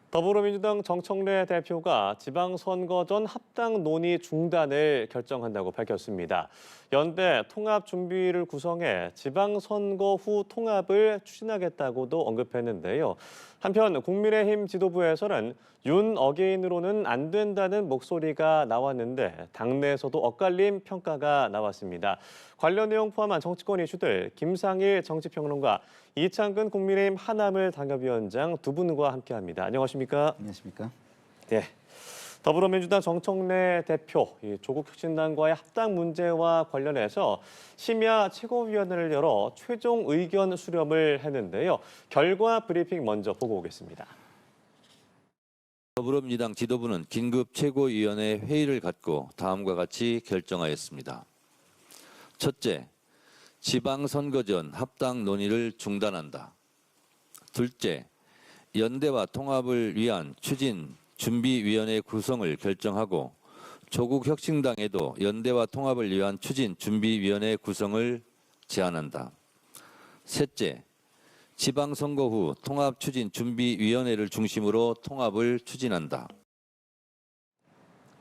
더불어민주당 정청래 대표가 지방선거 전 합당 논의 중단을 결정한다고 밝혔습니다. 연대 통합 준비를 구성해 지방선거 후 통합을 추진하겠다고도 언급했는데요. 한편 국민의힘 지도부에서는 윤 어게인으로는 안 된다는 목소리가 나왔는데 당내에서도 엇갈림 평가가 나왔습니다. 관련 내용 포함한 정치권 이슈들 김상일 정치평론가, 이창근 국민의힘 하남을 당협위원장 두 분과 함께합니다. 안녕하십니까? 안녕하십니까? 네. 더불어민주당 정청래 대표, 조국 혁신당과의 합당 문제와 관련해서 심야 최고위원회를 열어 최종 의견 수렴을 했는데요. 결과 브리핑 먼저 보고 오겠습니다. 더불어민주당 지도부는 긴급 최고위원회 회의를 갖고 다음과 같이 결정하였습니다. 첫째, 지방선거 전 합당 논의를 중단한다. 둘째, 연대와 통합을 위한 추진 준비위원회 구성을 결정하고 조국 혁신당에도 연대와 통합을 위한 추진 준비위원회 구성을 제안한다. 셋째, 지방선거 후 통합추진준비위원회를 중심으로 통합을 추진한다.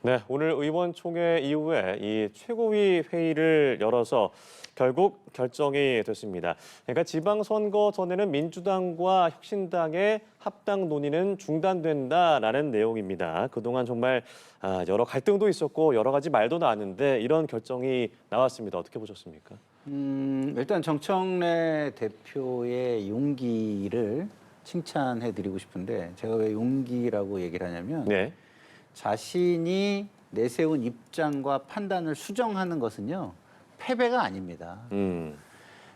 네, 오늘 의원총회 이후에 이 최고위 회의를 열어서 결국 결정이 됐습니다. 그러니까 지방선거 전에는 민주당과 혁신당의 합당 논의는 중단된다라는 내용입니다. 그동안 정말 여러 갈등도 있었고 여러 가지 말도 나왔는데 이런 결정이 나왔습니다. 어떻게 보셨습니까? 일단 정청래 대표의 용기를 칭찬해드리고 싶은데 제가 왜 용기라고 얘기를 하냐면 네. 자신이 내세운 입장과 판단을 수정하는 것은요. 패배가 아닙니다.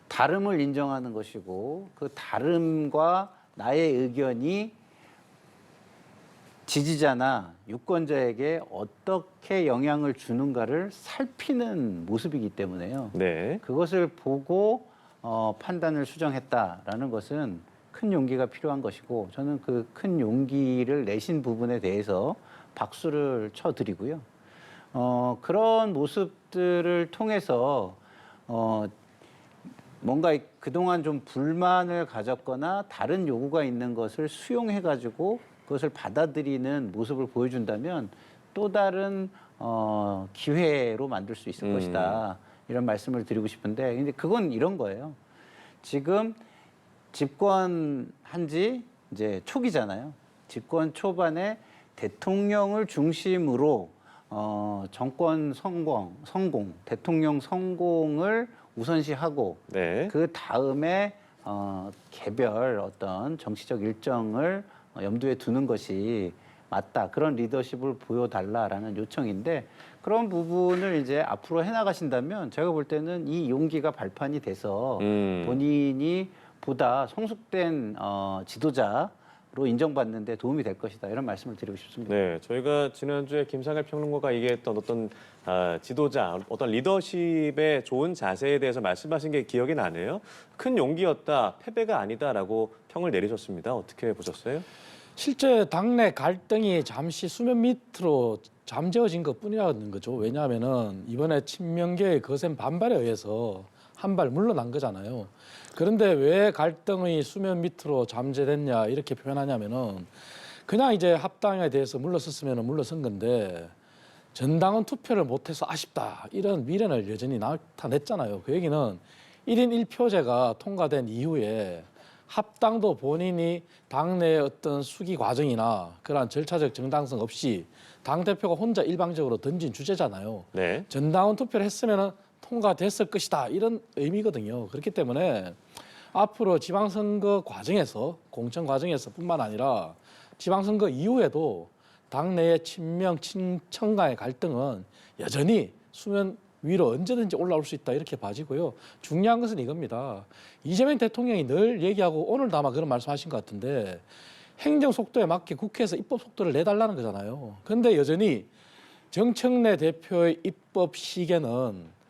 다름을 인정하는 것이고 그 다름과 나의 의견이 지지자나 유권자에게 어떻게 영향을 주는가를 살피는 모습이기 때문에요. 네. 그것을 보고 판단을 수정했다라는 것은 큰 용기가 필요한 것이고 저는 그 큰 용기를 내신 부분에 대해서 박수를 쳐드리고요. 그런 모습들을 통해서 뭔가 그동안 좀 불만을 가졌거나 다른 요구가 있는 것을 수용해가지고 그것을 받아들이는 모습을 보여준다면 또 다른 기회로 만들 수 있을 것이다. 이런 말씀을 드리고 싶은데 근데 그건 이런 거예요. 지금 집권한 지 이제 초기잖아요. 집권 초반에 대통령을 중심으로 정권 성공, 대통령 성공을 우선시하고 네. 그 다음에 개별 어떤 정치적 일정을 염두에 두는 것이 맞다. 그런 리더십을 보여달라라는 요청인데 그런 부분을 이제 앞으로 해나가신다면 제가 볼 때는 이 용기가 발판이 돼서 본인이 보다 성숙된 지도자로 인정받는 데 도움이 될 것이다. 이런 말씀을 드리고 싶습니다. 네, 저희가 지난주에 김상일 평론가가 얘기했던 어떤 지도자, 어떤 리더십의 좋은 자세에 대해서 말씀하신 게 기억이 나네요. 큰 용기였다, 패배가 아니다라고 평을 내리셨습니다. 어떻게 보셨어요? 실제 당내 갈등이 잠시 수면 밑으로 잠재워진 것뿐이라는 거죠. 왜냐하면은 이번에 친명계의 거센 반발에 의해서 한 발 물러난 거잖아요. 그런데 왜 갈등이 수면 밑으로 잠재됐냐 이렇게 표현하냐면은 그냥 이제 합당에 대해서 물러섰으면 물러선 건데 전당원 투표를 못해서 아쉽다 이런 미련을 여전히 나타냈잖아요. 그 얘기는 1인 1표제가 통과된 이후에 합당도 본인이 당내의 어떤 수기 과정이나 그러한 절차적 정당성 없이 당대표가 혼자 일방적으로 던진 주제잖아요. 네. 전당원 투표를 했으면 통과됐을 것이다 이런 의미거든요. 그렇기 때문에 앞으로 지방선거 과정에서 공천 과정에서 뿐만 아니라 지방선거 이후에도 당내의 친명 친청 간의 갈등은 여전히 수면 위로 언제든지 올라올 수 있다 이렇게 봐지고요. 중요한 것은 이겁니다. 이재명 대통령이 늘 얘기하고 오늘도 아마 그런 말씀하신 것 같은데 행정 속도에 맞게 국회에서 입법 속도를 내달라는 거잖아요. 그런데 여전히 정청래 대표의 입법 시계는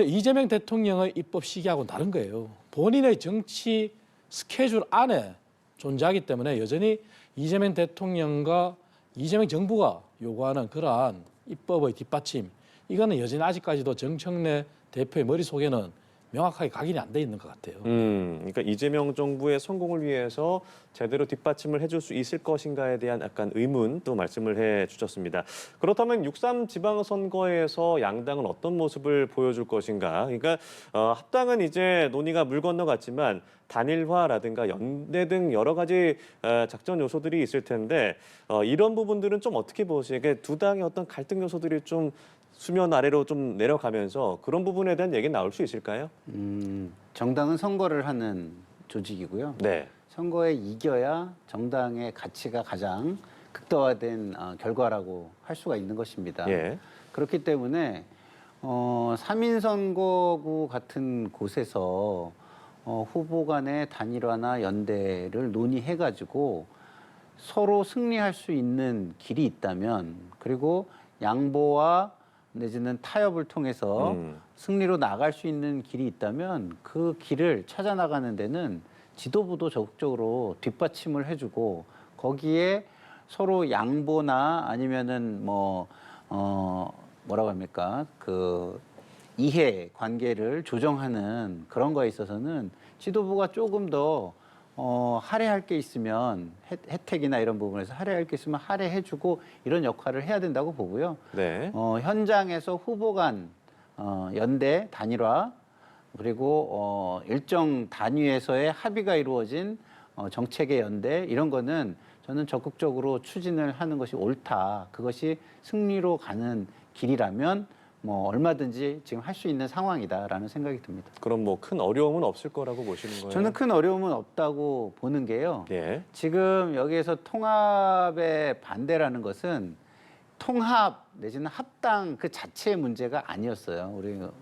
이재명 대통령의 입법 시기하고 다른 거예요. 본인의 정치 스케줄 안에 존재하기 때문에 여전히 이재명 대통령과 이재명 정부가 요구하는 그러한 입법의 뒷받침 이거는 여전히 아직까지도 정청래 대표의 머릿속에는 명확하게 각인이 안 돼 있는 것 같아요. 그러니까 이재명 정부의 성공을 위해서 제대로 뒷받침을 해줄 수 있을 것인가에 대한 약간 의문 또 말씀을 해주셨습니다. 그렇다면 6.3 지방선거에서 양당은 어떤 모습을 보여줄 것인가? 그러니까 합당은 이제 논의가 물 건너갔지만 단일화라든가 연대 등 여러 가지 작전 요소들이 있을 텐데 이런 부분들은 좀 어떻게 보세요? 이게 두 당의 어떤 갈등 요소들이 좀 수면 아래로 좀 내려가면서 그런 부분에 대한 얘기 나올 수 있을까요? 정당은 선거를 하는 조직이고요. 네. 선거에 이겨야 정당의 가치가 가장 극대화된 결과라고 할 수가 있는 것입니다. 예. 그렇기 때문에 3인 선거구 같은 곳에서 후보 간의 단일화나 연대를 논의해가지고 서로 승리할 수 있는 길이 있다면, 그리고 양보와 내지는 타협을 통해서 승리로 나갈 수 있는 길이 있다면 그 길을 찾아 나가는 데는 지도부도 적극적으로 뒷받침을 해주고, 거기에 서로 양보나 아니면은 뭐라고 합니까? 그 이해 관계를 조정하는 그런 거에 있어서는 지도부가 조금 더 할애할 게 있으면 혜택이나 이런 부분에서 할애할 게 있으면 할애해주고 이런 역할을 해야 된다고 보고요. 네. 현장에서 후보 간 연대 단일화, 그리고 일정 단위에서의 합의가 이루어진 정책의 연대, 이런 거는 저는 적극적으로 추진을 하는 것이 옳다. 그것이 승리로 가는 길이라면 얼마든지 지금 할 수 있는 상황이다라는 생각이 듭니다. 그럼 뭐 큰 어려움은 없을 거라고 보시는 거예요? 저는 큰 어려움은 없다고 보는 게요. 예. 지금 여기에서 통합의 반대라는 것은 통합 내지는 합당 그 자체의 문제가 아니었어요.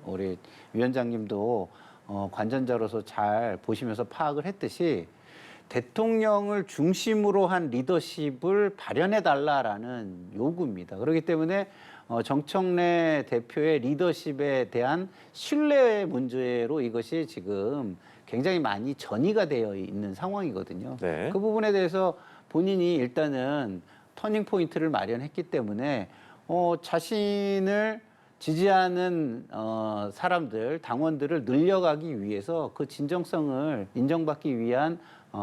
우리 위원장님도 관전자로서 잘 보시면서 파악을 했듯이 대통령을 중심으로 한 리더십을 발현해 달라라는 요구입니다. 그렇기 때문에 정청래 대표의 리더십에 대한 신뢰의 문제로 이것이 지금 굉장히 많이 전이가 되어 있는 상황이거든요. 네. 그 부분에 대해서 본인이 일단은 터닝 포인트를 마련했기 때문에 자신을 지지하는 사람들, 당원들을 늘려가기 위해서 그 진정성을 인정받기 위한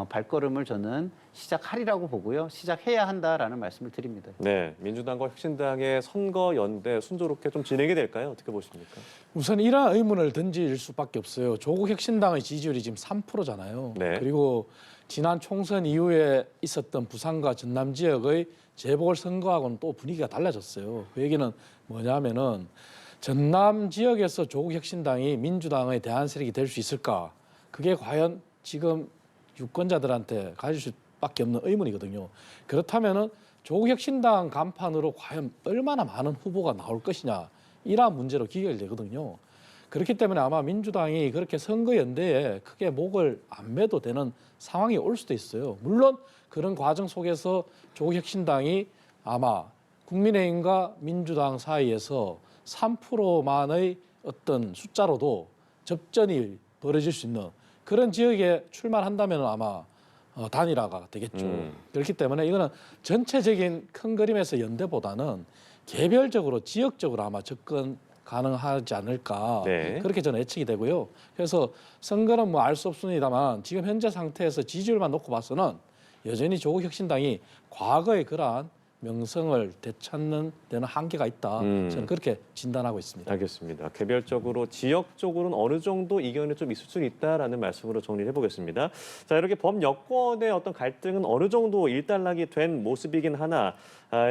발걸음을 저는 시작하리라고 보고요. 시작해야 한다라는 말씀을 드립니다. 네. 민주당과 혁신당의 선거 연대 순조롭게 좀 진행이 될까요? 어떻게 보십니까? 우선 이러한 의문을 던질 수밖에 없어요. 조국 혁신당의 지지율이 지금 3%잖아요. 네. 그리고 지난 총선 이후에 있었던 부산과 전남 지역의 재보궐선거하고는 또 분위기가 달라졌어요. 그 얘기는 뭐냐면은 전남 지역에서 조국 혁신당이 민주당의 대안 세력이 될 수 있을까? 그게 과연 지금 유권자들한테 가질 수밖에 없는 의문이거든요. 그렇다면은 조국 혁신당 간판으로 과연 얼마나 많은 후보가 나올 것이냐, 이러한 문제로 귀결되거든요. 그렇기 때문에 아마 민주당이 그렇게 선거 연대에 크게 목을 안 매도 되는 상황이 올 수도 있어요. 물론 그런 과정 속에서 조국 혁신당이 아마 국민의힘과 민주당 사이에서 3%만의 어떤 숫자로도 접전이 벌어질 수 있는 그런 지역에 출마를 한다면 아마 단일화가 되겠죠. 그렇기 때문에 이거는 전체적인 큰 그림에서 연대보다는 개별적으로 지역적으로 아마 접근 가능하지 않을까. 네. 그렇게 저는 예측이 되고요. 그래서 선거는 뭐 알 수 없습니다만 지금 현재 상태에서 지지율만 놓고 봐서는 여전히 조국 혁신당이 과거의 그러한 명성을 되찾는 데는 한계가 있다. 저는 그렇게 진단하고 있습니다. 알겠습니다. 개별적으로 지역적으로는 어느 정도 이견이 좀 있을 수 있다라는 말씀으로 정리를 해보겠습니다. 자, 이렇게 범여권의 어떤 갈등은 어느 정도 일단락이 된 모습이긴 하나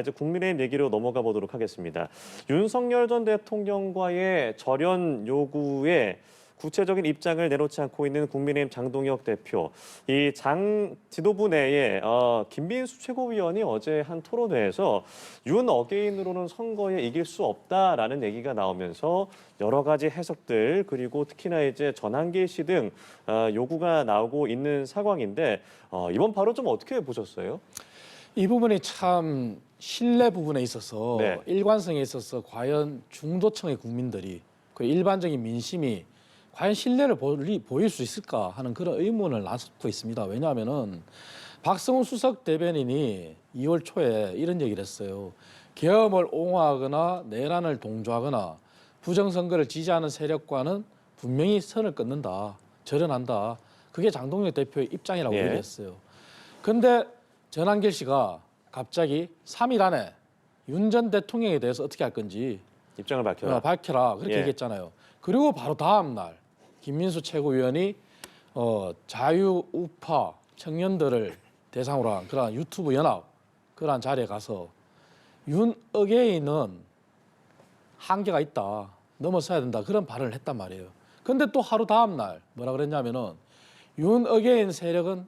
이제 국민의힘 얘기로 넘어가 보도록 하겠습니다. 윤석열 전 대통령과의 절연 요구에 구체적인 입장을 내놓지 않고 있는 국민의힘 장동혁 대표. 이 장 지도부 내에 김민수 최고위원이 어제 한 토론회에서 윤 어게인으로는 선거에 이길 수 없다라는 얘기가 나오면서 여러 가지 해석들, 그리고 특히나 이제 전환길 씨 등 요구가 나오고 있는 상황인데 이번 발언 좀 어떻게 보셨어요? 이 부분이 참 신뢰 부분에 있어서 네. 일관성에 있어서 과연 중도층의 국민들이 그 일반적인 민심이 과연 신뢰를 보일 수 있을까 하는 그런 의문을 낳고 있습니다. 왜냐하면은 박성훈 수석 대변인이 2월 초에 이런 얘기를 했어요. 계엄을 옹호하거나 내란을 동조하거나 부정선거를 지지하는 세력과는 분명히 선을 끊는다, 절연한다. 그게 장동혁 대표의 입장이라고 예. 얘기했어요. 그런데 전한길 씨가 갑자기 3일 안에 윤 전 대통령에 대해서 어떻게 할 건지 입장을 밝혀라. 밝혀라 그렇게 예. 얘기했잖아요. 그리고 바로 다음 날 김민수 최고위원이 자유우파 청년들을 대상으로 한 그러한 유튜브 연합 그러한 자리에 가서 윤어게인은 한계가 있다. 넘어서야 된다. 그런 발언을 했단 말이에요. 근데 또 하루 다음 날 뭐라 그랬냐면은 윤어게인 세력은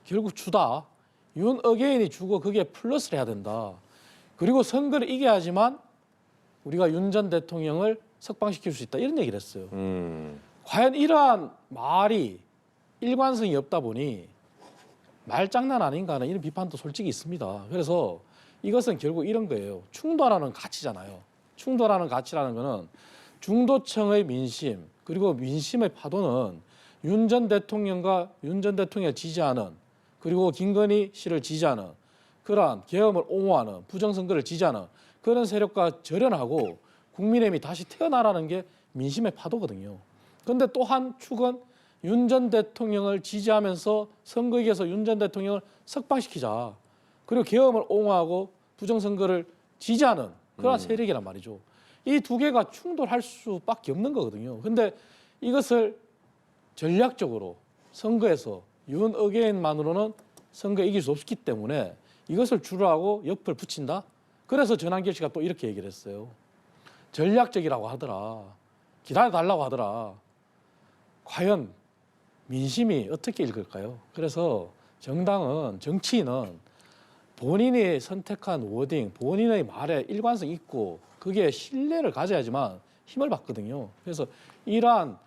결국 주다. 윤어게인이 주고 그게 플러스를 해야 된다. 그리고 선거를 이겨야지만 우리가 윤 전 대통령을 석방시킬 수 있다. 이런 얘기를 했어요. 과연 이러한 말이 일관성이 없다 보니 말장난 아닌가 하는 이런 비판도 솔직히 있습니다. 그래서 이것은 결국 이런 거예요. 충돌하는 가치잖아요. 충돌하는 가치라는 거는 중도층의 민심 그리고 민심의 파도는 윤 전 대통령과 윤 전 대통령을 지지하는 그리고 김건희 씨를 지지하는 그러한 계엄을 옹호하는 부정선거를 지지하는 그런 세력과 절연하고 국민의힘이 다시 태어나라는 게 민심의 파도거든요. 그런데 또 한 축은 윤 전 대통령을 지지하면서 선거 이겨서 윤 전 대통령을 석방시키자. 그리고 계엄을 옹호하고 부정선거를 지지하는 그런 세력이란 말이죠. 이 두 개가 충돌할 수밖에 없는 거거든요. 근데 이것을 전략적으로 선거에서 윤 어게인만으로는 선거 이길 수 없기 때문에 이것을 주로하고 옆을 붙인다. 그래서 전한길 씨가 또 이렇게 얘기를 했어요. 전략적이라고 하더라. 기다려달라고 하더라. 과연 민심이 어떻게 읽을까요? 그래서 정당은 정치인은 본인이 선택한 워딩, 본인의 말에 일관성 있고 그게 신뢰를 가져야지만 힘을 받거든요. 그래서 이러한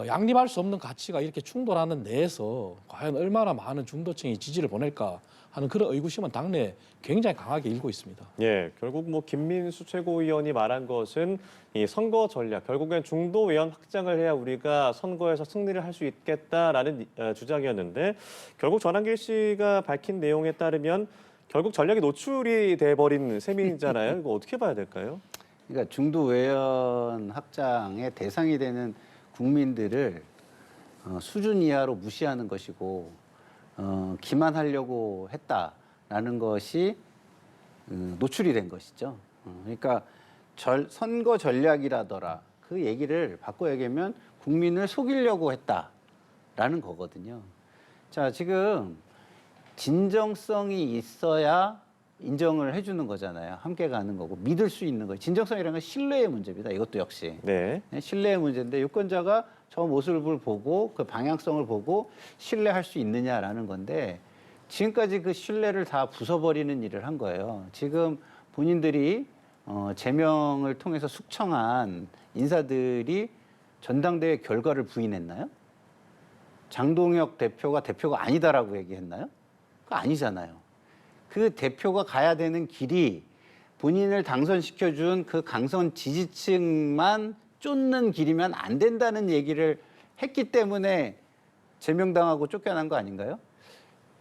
양립할 수 없는 가치가 이렇게 충돌하는 내에서 과연 얼마나 많은 중도층이 지지를 보낼까 하는 그런 의구심은 당내에 굉장히 강하게 일고 있습니다. 예, 결국 뭐 김민수 최고위원이 말한 것은 이 선거 전략, 결국엔 중도 외연 확장을 해야 우리가 선거에서 승리를 할 수 있겠다라는 주장이었는데 결국 전한길 씨가 밝힌 내용에 따르면 결국 전략이 노출이 돼버린 셈이잖아요. 이거 어떻게 봐야 될까요? 그러니까 중도 외연 확장의 대상이 되는 국민들을 수준 이하로 무시하는 것이고 기만하려고 했다라는 것이 노출이 된 것이죠. 그러니까 선거 전략이라더라 그 얘기를 바꿔 얘기하면 국민을 속이려고 했다라는 거거든요. 자, 지금 진정성이 있어야 인정을 해주는 거잖아요. 함께 가는 거고 믿을 수 있는 거예요. 진정성이라는 건 신뢰의 문제입니다. 이것도 역시 네. 신뢰의 문제인데 유권자가 저 모습을 보고 그 방향성을 보고 신뢰할 수 있느냐라는 건데 지금까지 그 신뢰를 다 부숴버리는 일을 한 거예요. 지금 본인들이 제명을 통해서 숙청한 인사들이 전당대회 결과를 부인했나요? 장동혁 대표가 아니다라고 얘기했나요? 그거 아니잖아요. 그 대표가 가야 되는 길이 본인을 당선시켜준 그 강성 지지층만 쫓는 길이면 안 된다는 얘기를 했기 때문에 제명당하고 쫓겨난 거 아닌가요?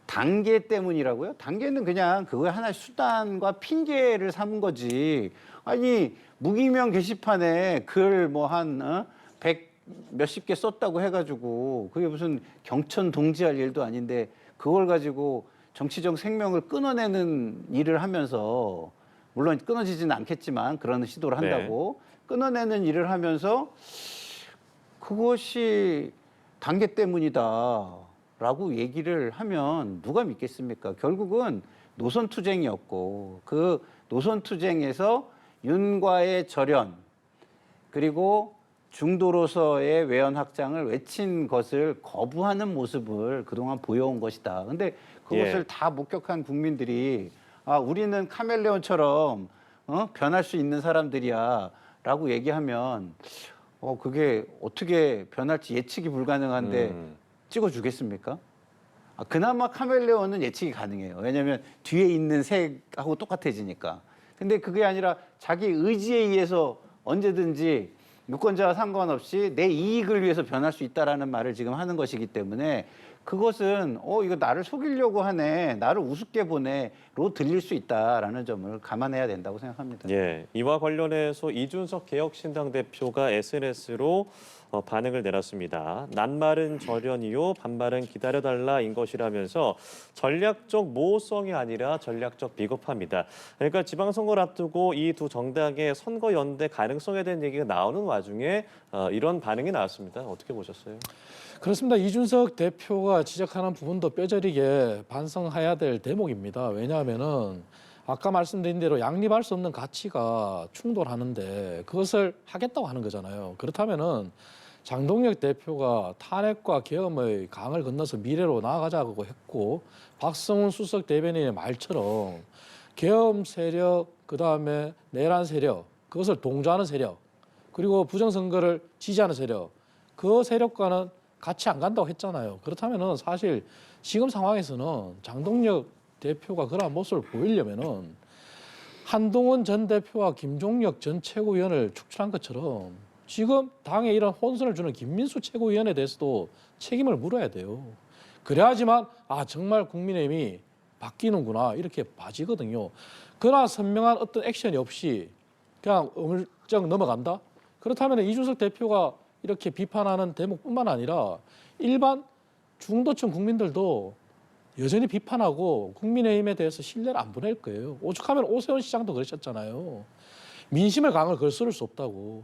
단계 때문이라고요? 단계는 그냥 그거의 하나의 수단과 핑계를 삼은 거지. 아니 무기명 게시판에 글 뭐 한 100 몇십 개 썼다고 해가지고 그게 무슨 경천 동지할 일도 아닌데 그걸 가지고 정치적 생명을 끊어내는 일을 하면서 물론 끊어지지는 않겠지만 그런 시도를 한다고 끊어내는 일을 하면서 그것이 단계 때문이다라고 얘기를 하면 누가 믿겠습니까? 결국은 노선투쟁이었고 그 노선투쟁에서 윤과의 절연 그리고 중도로서의 외연 확장을 외친 것을 거부하는 모습을 그동안 보여온 것이다. 근데 그것을 다 목격한 국민들이 아, 우리는 카멜레온처럼 변할 수 있는 사람들이야 라고 얘기하면 그게 어떻게 변할지 예측이 불가능한데 찍어주겠습니까? 아, 그나마 카멜레온은 예측이 가능해요. 왜냐하면 뒤에 있는 색하고 똑같아지니까. 근데 그게 아니라 자기 의지에 의해서 언제든지 유권자와 상관없이 내 이익을 위해서 변할 수 있다라는 말을 지금 하는 것이기 때문에 그것은 이거 나를 속이려고 하네, 나를 우습게 보네로 들릴 수 있다라는 점을 감안해야 된다고 생각합니다. 예, 이와 관련해서 이준석 개혁신당 대표가 SNS로 반응을 내놨습니다. 낱말은 절연이요, 반말은 기다려달라인 것이라면서 전략적 모호성이 아니라 전략적 비겁합니다. 그러니까 지방선거를 앞두고 이 두 정당의 선거 연대 가능성에 대한 얘기가 나오는 와중에 이런 반응이 나왔습니다. 어떻게 보셨어요? 그렇습니다. 이준석 대표가 지적하는 부분도 뼈저리게 반성해야 될 대목입니다. 왜냐하면은 아까 말씀드린 대로 양립할 수 없는 가치가 충돌하는데 그것을 하겠다고 하는 거잖아요. 그렇다면은 장동혁 대표가 탄핵과 계엄의 강을 건너서 미래로 나아가자고 했고 박성훈 수석 대변인의 말처럼 계엄 세력, 그다음에 내란 세력, 그것을 동조하는 세력, 그리고 부정선거를 지지하는 세력, 그 세력과는 같이 안 간다고 했잖아요. 그렇다면은 사실 지금 상황에서는 장동혁 대표가 그러한 모습을 보이려면은 한동훈 전 대표와 김종혁 전 최고위원을 축출한 것처럼 지금 당에 이런 혼선을 주는 김민수 최고위원에 대해서도 책임을 물어야 돼요. 그래야지만 정말 국민의힘이 바뀌는구나 이렇게 봐지거든요. 그러나 선명한 어떤 액션이 없이 그냥 어물쩍 넘어간다? 그렇다면 이준석 대표가 이렇게 비판하는 대목뿐만 아니라 일반 중도층 국민들도 여전히 비판하고 국민의힘에 대해서 신뢰를 안 보낼 거예요. 오죽하면 오세훈 시장도 그러셨잖아요. 민심의 강을 걸스를 수 없다고.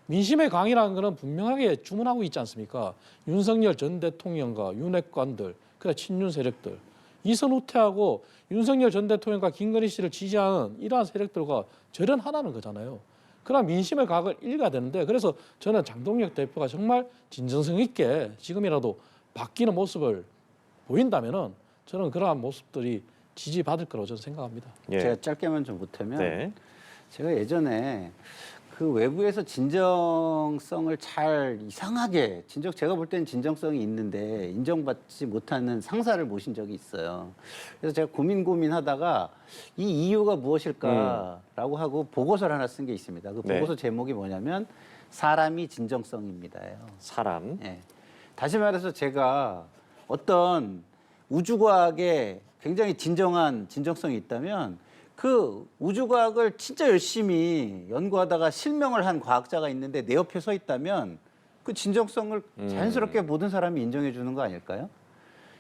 민심의 강이라는 것은 분명하게 주문하고 있지 않습니까? 윤석열 전 대통령과 윤핵관들, 그래 친윤 세력들, 이선 후퇴하고 윤석열 전 대통령과 김건희 씨를 지지하는 이러한 세력들과 절연하라는 거잖아요. 그럼 민심의 각을 읽어야 되는데 그래서 저는 장동혁 대표가 정말 진정성 있게 지금이라도 바뀌는 모습을 보인다면은 저는 그러한 모습들이 지지받을 거라고 저는 생각합니다. 예. 제가 짧게만 좀 보태면 네. 제가 예전에 그 외부에서 진정성을 잘 이상하게 제가 볼 때는 진정성이 있는데 인정받지 못하는 상사를 모신 적이 있어요. 그래서 제가 고민하다가 이 이유가 무엇일까라고 하고 보고서를 하나 쓴 게 있습니다. 그 네. 보고서 제목이 뭐냐면 사람이 진정성입니다예요. 사람. 예. 다시 말해서 제가 어떤 우주과학에 굉장히 진정한 진정성이 있다면 그 우주과학을 진짜 열심히 연구하다가 실명을 한 과학자가 있는데 내 옆에 서 있다면 그 진정성을 자연스럽게 모든 사람이 인정해 주는 거 아닐까요?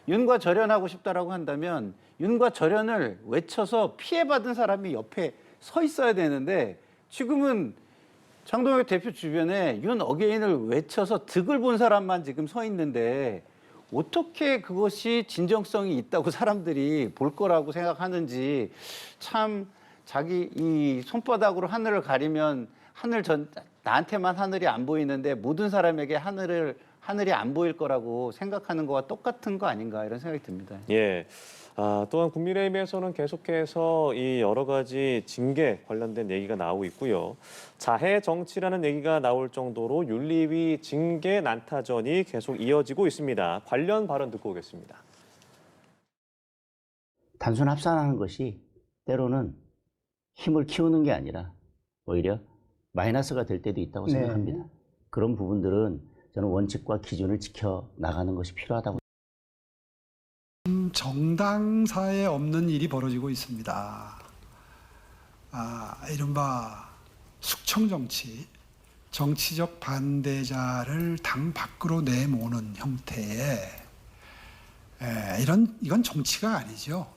윤과 절연하고 싶다라고 한다면 윤과 절연을 외쳐서 피해받은 사람이 옆에 서 있어야 되는데 지금은 장동혁 대표 주변에 윤 어게인을 외쳐서 득을 본 사람만 지금 서 있는데 어떻게 그것이 진정성이 있다고 사람들이 볼 거라고 생각하는지 참 자기 이 손바닥으로 하늘을 가리면 나한테만 하늘이 안 보이는데 모든 사람에게 하늘이 안 보일 거라고 생각하는 거와 똑같은 거 아닌가 이런 생각이 듭니다. 예. 또한 국민의힘에서는 계속해서 이 여러 가지 징계 관련된 얘기가 나오고 있고요. 자해 정치라는 얘기가 나올 정도로 윤리위 징계 난타전이 계속 이어지고 있습니다. 관련 발언 듣고 오겠습니다. 단순 합산하는 것이 때로는 힘을 키우는 게 아니라 오히려 마이너스가 될 때도 있다고 생각합니다. 그런 부분들은 저는 원칙과 기준을 지켜 나가는 것이 필요하다고. 정당사에 없는 일이 벌어지고 있습니다. 이른바 숙청정치, 정치적 반대자를 당 밖으로 내모는 형태의 이건 정치가 아니죠.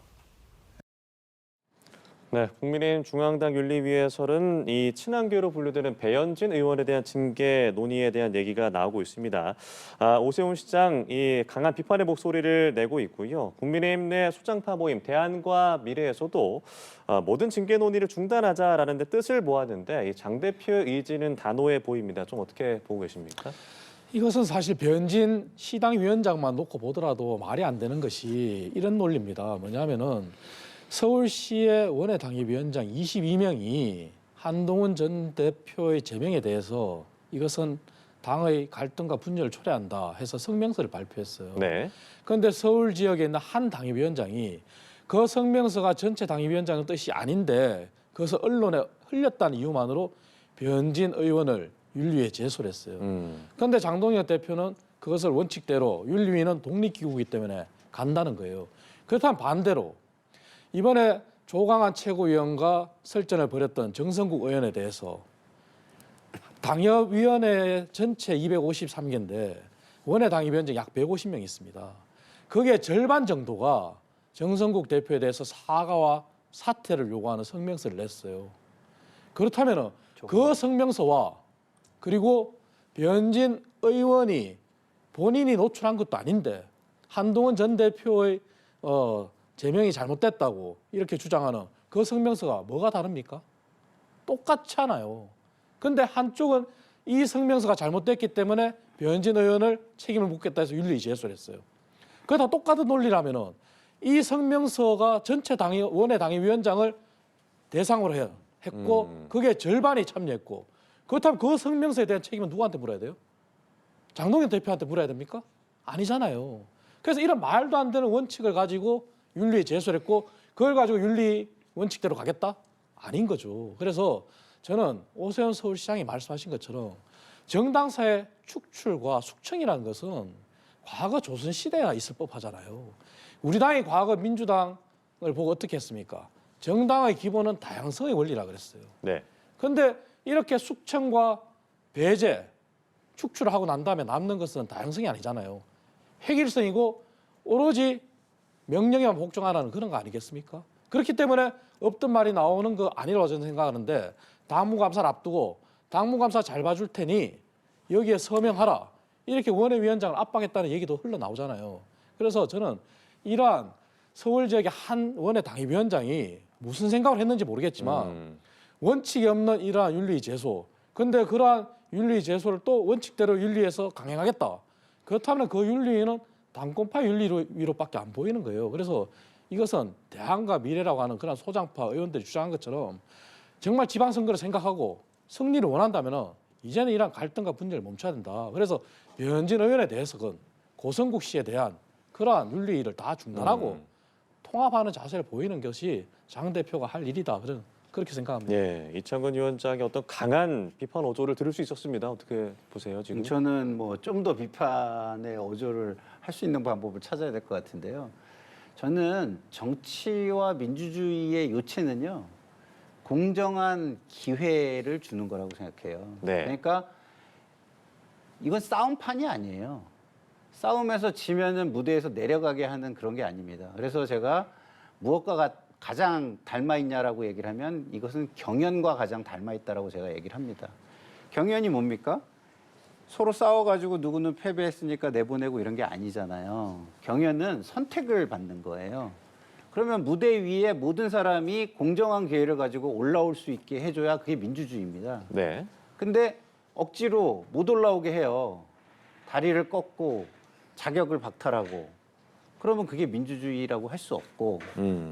네, 국민의힘 중앙당 윤리위에서는 이 친한계로 분류되는 배현진 의원에 대한 징계 논의에 대한 얘기가 나오고 있습니다. 오세훈 시장 이 강한 비판의 목소리를 내고 있고요. 국민의힘 내 소장파 모임 대안과 미래에서도 모든 징계 논의를 중단하자라는 데 뜻을 모았는데 장 대표의 의지는 단호해 보입니다. 좀 어떻게 보고 계십니까? 이것은 사실 배현진 시당 위원장만 놓고 보더라도 말이 안 되는 것이 이런 논리입니다. 뭐냐면은 서울시의 원외 당협위원장 22명이 한동훈 전 대표의 제명에 대해서 이것은 당의 갈등과 분열을 초래한다 해서 성명서를 발표했어요. 네. 그런데 서울 지역에 있는 한 당협위원장이 그 성명서가 전체 당협위원장의 뜻이 아닌데 그것을 언론에 흘렸다는 이유만으로 배현진 의원을 윤리위에 제소를 했어요. 그런데 장동혁 대표는 그것을 원칙대로 윤리위는 독립기구이기 때문에 간다는 거예요. 그렇다면 반대로 이번에 조강한 최고위원과 설전을 벌였던 정성국 의원에 대해서 당협위원회 전체 253개인데 원외 당협위원장 약 150명 있습니다. 그게 절반 정도가 정성국 대표에 대해서 사과와 사퇴를 요구하는 성명서를 냈어요. 그렇다면 그 성명서와 그리고 변진 의원이 본인이 노출한 것도 아닌데 한동훈 전 대표의 제명이 잘못됐다고 이렇게 주장하는 그 성명서가 뭐가 다릅니까? 똑같잖아요. 근데 한쪽은 이 성명서가 잘못됐기 때문에 변진 의원을 책임을 묻겠다 해서 윤리 제소를 했어요. 그게 다 똑같은 논리라면은 이 성명서가 전체 원외 당협위원장을 대상으로 했고 그게 절반이 참여했고 그렇다면 그 성명서에 대한 책임은 누구한테 물어야 돼요? 장동현 대표한테 물어야 됩니까? 아니잖아요. 그래서 이런 말도 안 되는 원칙을 가지고 윤리에 제소를 했고 그걸 가지고 윤리 원칙대로 가겠다? 아닌 거죠. 그래서 저는 오세훈 서울시장이 말씀하신 것처럼 정당사의 축출과 숙청이라는 것은 과거 조선시대가 있을 법하잖아요. 우리 당이 과거 민주당을 보고 어떻게 했습니까? 정당의 기본은 다양성의 원리라 그랬어요. 네. 그런데 이렇게 숙청과 배제, 축출을 하고 난 다음에 남는 것은 다양성이 아니잖아요. 획일성이고 오로지 명령에만 복종하라는 그런 거 아니겠습니까? 그렇기 때문에 없던 말이 나오는 거 아니라고 저는 생각하는데 당무감사를 앞두고 당무감사 잘 봐줄 테니 여기에 서명하라. 이렇게 원외위원장을 압박했다는 얘기도 흘러나오잖아요. 그래서 저는 이러한 서울 지역의 한 원외 당협위원장이 무슨 생각을 했는지 모르겠지만 원칙이 없는 이러한 윤리 제소. 근데 그러한 윤리 제소를 또 원칙대로 윤리에서 강행하겠다. 그렇다면 그 윤리는 당권파 윤리로밖에 안 보이는 거예요. 그래서 이것은 대안과 미래라고 하는 그런 소장파 의원들이 주장한 것처럼 정말 지방선거를 생각하고 승리를 원한다면 이제는 이런 갈등과 분열을 멈춰야 된다. 그래서 변진 의원에 대해서는 고성국 씨에 대한 그러한 윤리를 다 중단하고 통합하는 자세를 보이는 것이 장 대표가 할 일이다. 그렇게 생각합니다. 예, 이창근 위원장의 어떤 강한 비판 어조를 들을 수 있었습니다. 어떻게 보세요, 지금? 저는 뭐 좀 더 비판의 어조를 할 수 있는 방법을 찾아야 될 것 같은데요. 저는 정치와 민주주의의 요체는요, 공정한 기회를 주는 거라고 생각해요. 네. 그러니까 이건 싸움판이 아니에요. 싸움에서 지면은 무대에서 내려가게 하는 그런 게 아닙니다. 그래서 제가 무엇과 가장 닮아 있냐라고 얘기를 하면 이것은 경연과 가장 닮아 있다라고 제가 얘기를 합니다. 경연이 뭡니까? 서로 싸워가지고 누구는 패배했으니까 내보내고 이런 게 아니잖아요. 경연은 선택을 받는 거예요. 그러면 무대 위에 모든 사람이 공정한 기회를 가지고 올라올 수 있게 해줘야 그게 민주주의입니다. 네. 근데 억지로 못 올라오게 해요. 다리를 꺾고 자격을 박탈하고 그러면 그게 민주주의라고 할 수 없고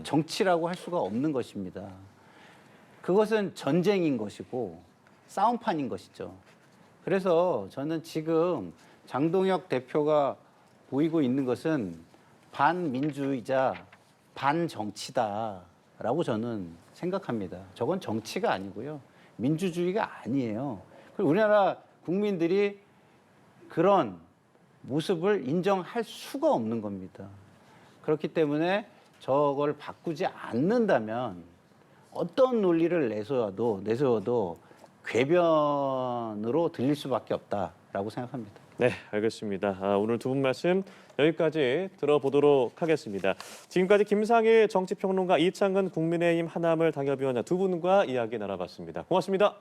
정치라고 할 수가 없는 것입니다. 그것은 전쟁인 것이고 싸움판인 것이죠. 그래서 저는 지금 장동혁 대표가 보이고 있는 것은 반민주이자 반정치다라고 저는 생각합니다. 저건 정치가 아니고요. 민주주의가 아니에요. 그리고 우리나라 국민들이 그런 모습을 인정할 수가 없는 겁니다. 그렇기 때문에 저걸 바꾸지 않는다면 어떤 논리를 내세워도 궤변으로 들릴 수밖에 없다라고 생각합니다. 네, 알겠습니다. 오늘 두 분 말씀 여기까지 들어보도록 하겠습니다. 지금까지 김상일 정치평론가, 이창근 국민의힘 하나물 당협위원장 두 분과 이야기 나눠봤습니다. 고맙습니다.